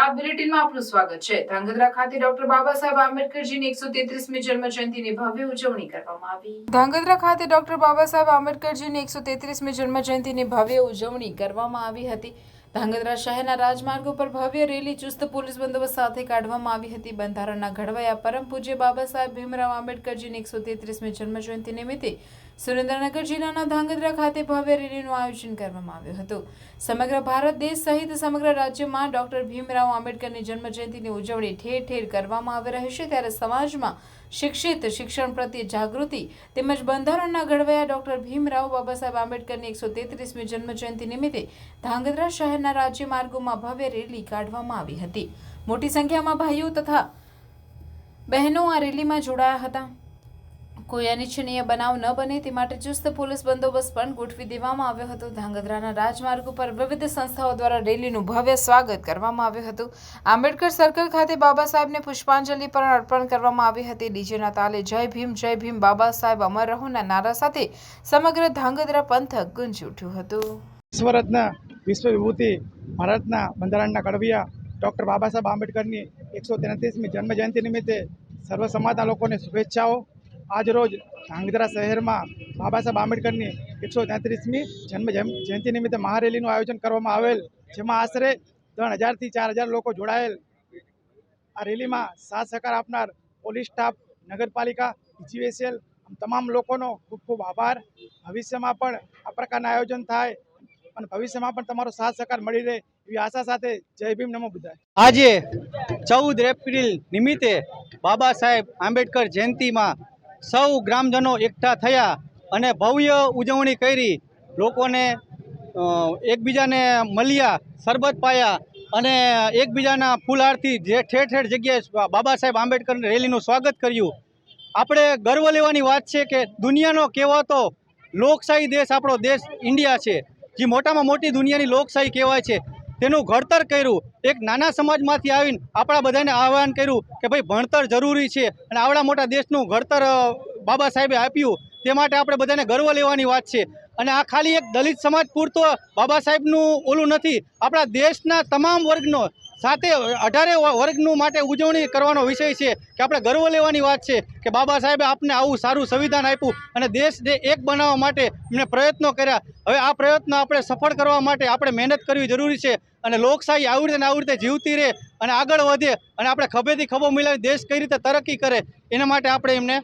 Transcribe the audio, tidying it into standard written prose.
આ બુલેટિનમાં આપનું સ્વાગત છે। ધાંગધ્રા ખાતે ડોક્ટર બાબા સાહેબ આંબેડકરજીની 133મી જન્મ જયંતિની ભવ્ય ઉજવણી કરવામાં આવી। ધાંગધ્રા ખાતે ડોક્ટર બાબા સાહેબ આંબેડકરજીની 133મી જન્મ જયંતિની ભવ્ય ઉજવણી કરવામાં આવી હતી। ધાંગધ્રા શહેરના રાજમાર્ગો પર ભવ્ય રેલી ચુસ્ત પોલીસ બંદોબસ્ત સાથે કાઢવામાં આવી હતી। બંધારણના ઘડવૈયા પરમ પૂજ્ય બાબા સાહેબ ભીમરાવ આંબેડકરજીની 133મી જન્મ જયંતિ નિમિત્તે સુરેન્દ્રનગર જિલ્લાના ધાંગધ્રા ખાતે ભવ્ય રેલીનું આયોજન કરવામાં આવ્યું હતું। સમગ્ર ભારત દેશ સહિત સમગ્ર રાજ્યમાં ડોક્ટર ભીમરાવ આંબેડકરની જન્મ જયંતિની ઉજવણી ઠેર ઠેર કરવામાં આવી રહી છે। ત્યારે સમાજમાં શિક્ષિત શિક્ષણ પ્રત્યે જાગૃતિ તેમજ બંધારણના ઘડવૈયા ડોક્ટર ભીમરાવ બાબા સાહેબ આંબેડકરની 133મી જન્મ જયંતિ નિમિત્તે ધાંગધ્રા શહેરના રાજ્ય માર્ગોમાં ભવ્ય રેલી કાઢવામાં આવી હતી। મોટી સંખ્યામાં ભાઈઓ તથા બહેનો આ રેલીમાં જોડાયા હતા। કોઈ અનિચ્છનીય બનાવ ન બને તે માટે ચુસ્ત પોલીસ બંદોબસ્ત પણ ગોઠવી દેવામાં આવ્યો હતો। ધાંગધ્રાના રાજમાર્ગ ઉપર વિવિધ સંસ્થાઓ દ્વારા રેલીનું ભવ્ય સ્વાગત કરવામાં આવ્યું હતું। આંબેડકર સર્કલ ખાતે બાબા સાહેબને પુષ્પાંજલિ પણ અર્પણ કરવામાં આવી હતી। ડીજેના તાલે જય ભીમ બાબા સાહેબ અમર રહોના નારા સાથે સમગ્ર ધાંગધ્રા પંથક ગુંજી ઉઠ્યું હતું। વિશ્વરત્ન વિશ્વ વિભૂતિ ભારતના બંધારણના ઘડવૈયા ડૉક્ટર બાબા સાહેબ આંબેડકરની 133મી જન્મ જયંતિ નિમિત્તે સર્વ સમાજના લોકોને શુભેચ્છાઓ। આજ રોજ ધાંગધ્રા શહેરમાં બાબા સાહેબ આંબેડકરની 133મી જન્મ જયંતિ નિમિત્તે મહારેલીનું આયોજન કરવામાં આવેલ, જેમાં આશરે 3000 થી 4000 લોકો જોડાયેલ। આ રેલીમાં સાથ સહકાર આપનાર પોલીસ સ્ટાફ, નગરપાલિકા, જીવીએસએલ તમામ લોકોનો ખૂબ ખૂબ આભાર। ભવિષ્યમાં પણ આ પ્રકારના આયોજન થાય અને ભવિષ્યમાં પણ તમારો સાથ સહકાર મળી રહે એવી આશા સાથે જય ભીમ નમો બુદ્ધાય। આજે 14 એપ્રિલ નિમિત્તે બાબા સાહેબ આંબેડકર જયંતિમાં સૌ ગ્રામજનો એકઠા થયા અને ભવ્ય ઉજવણી કરી। લોકોને એકબીજાને મળ્યા, શરબત પાયા અને એકબીજાના ફૂલહારથી જે ઠેર ઠેર જગ્યાએ બાબા સાહેબ આંબેડકર રેલીનું સ્વાગત કર્યું। આપણે ગર્વ લેવાની વાત છે કે દુનિયાનો કહેવાતો લોકશાહી દેશ આપણો દેશ ઇન્ડિયા છે, જે મોટામાં મોટી દુનિયાની લોકશાહી કહેવાય છે। તેનું ઘડતર કર્યું। એક નાના સમાજમાંથી આવીને આપણા બધાને આહ્વાન કર્યું કે ભાઈ ભણતર જરૂરી છે અને આવડા મોટા દેશનું ઘડતર બાબા સાહેબે આપ્યું। તે માટે આપણે બધાને ગર્વ લેવાની વાત છે। અને આ ખાલી એક દલિત સમાજ પૂરતો બાબા સાહેબનું ઓલું નથી, આપણા દેશના તમામ વર્ગનો સાથે 18 વર્ગનું માટે ઉજવણી કરવાનો વિષય છે કે આપણે ગર્વ લેવાની વાત છે કે બાબા સાહેબે આપને આવું સારું સંવિધાન આપ્યું અને દેશને એક બનાવવા માટે એમણે પ્રયત્નો કર્યા। હવે આ પ્રયત્નો આપણે સફળ કરવા માટે આપણે મહેનત કરવી જરૂરી છે અને લોકશાહી આવી રીતે જીવતી રહે અને આગળ વધે અને આપણે ખભેથી ખભો મિલાવી દેશ કઈ રીતે તરક્કી કરે એના માટે આપણે એમને